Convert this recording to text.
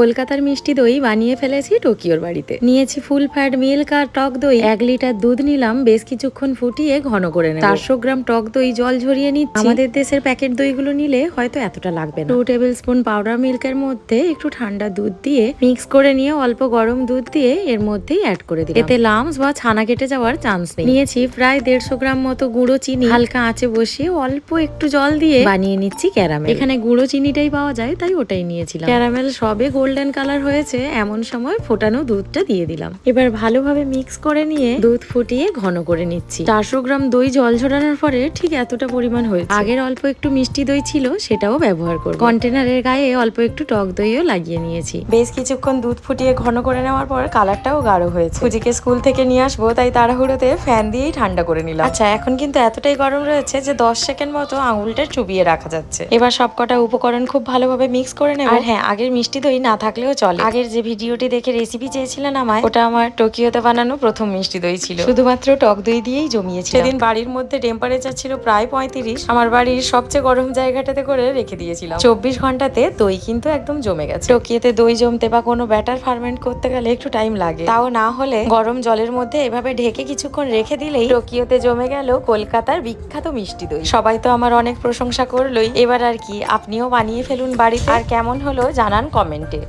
কলকাতার মিষ্টি দই বানিয়ে ফেলেছি টোকিওর বাড়িতে। নিয়েছি ফুল ফ্যাট মিল্ক আর টক দই। 1 লিটার দুধ নিলাম, বেশ কিছুক্ষণ ফুটিয়ে ঘন করে নেব। 400 গ্রাম টক দই জল ঝরিয়ে নিচ্ছি। আমাদের দেশের প্যাকেট দইগুলো নিলে হয়তো এতটা লাগবে না। 2 টেবিল স্পুন পাউডার মিল্কের মধ্যে একটু ঠান্ডা দুধ দিয়ে মিক্স করে নিয়ে অল্প গরম দুধ দিয়ে এর মধ্যেই অ্যাড করে দিলাম। এতে লামস বা ছানা কেটে যাওয়ার চান্স নেই। নিয়েছি প্রায় 150 গ্রাম মতো গুঁড়ো চিনি। হালকা আঁচে বসিয়ে অল্প একটু জল দিয়ে বানিয়ে নিচ্ছি ক্যারামেল। এখানে গুঁড়ো চিনিটাই পাওয়া যায়, তাই ওটাই নিয়েছিলাম। ক্যারামেল সবে গোল্ডেন কালার হয়েছে এমন সময় ফোটানো দুধটা দিয়ে দিলাম। এবার ভালোভাবে মিক্স করে নিয়ে দুধ ফুটিয়ে ঘন করে নিচ্ছি। 400 গ্রাম দই জল ঝরানোর পরে ঠিক এতটা পরিমাণ হয়েছে। আগের অল্প একটু মিষ্টি দই ছিল, সেটাও ব্যবহার করব। কন্টেনারের গায়ে অল্প একটু টক দইও লাগিয়ে নিয়েছি। বেশ কিছুক্ষণ দুধ ফুটিয়ে ঘন করে নেওয়ার পর কালারটাও গাঢ় হয়েছে। ফুজিকে স্কুল থেকে নিয়ে আসবো, তাই তাড়াহুড়োতে ফ্যান দিয়েই ঠান্ডা করে নিলাম। আচ্ছা, এখন কিন্তু এতটাই গরম রয়েছে যে 10 সেকেন্ড মতো আঙুলটা চুবিয়ে রাখা যাচ্ছে। এবার সবকটা উপকরণ খুব ভালোভাবে মিক্স করে নেব। আর হ্যাঁ, আগের মিষ্টি দই না থাকলেও চলে। আগের যে ভিডিওটি দেখে রেসিপি চেয়েছিলেন আমায়, ওটা আমার টোকিওতে বানানো প্রথম মিষ্টি দই ছিল। শুধুমাত্র টক দই দিয়েই জমিয়েছি। সেদিন বাড়ির মধ্যে টেম্পারেচার ছিল প্রায় 35। আমার বাড়ির সবচেয়ে গরম জায়গাটাতে করে রেখে দিয়েছিলাম। 24 ঘন্টাতে দই কিন্তু একদম জমে গেছে। টোকিওতে দই জমতে বা কোনো ব্যাটার ফার্মেন্ট করতে গেলে একটু টাইম লাগে। তাও না হলে গরম জলের মধ্যে এভাবে ঢেকে কিছুক্ষণ রেখে দিলেই টোকিওতে জমে গেল কলকাতার বিখ্যাত মিষ্টি দই। সবাই তো আমার অনেক প্রশংসা করলোই। এবার আর কি, আপনিও বানিয়ে ফেলুন বাড়িতে। আর কেমন হলো জানান কমেন্টে।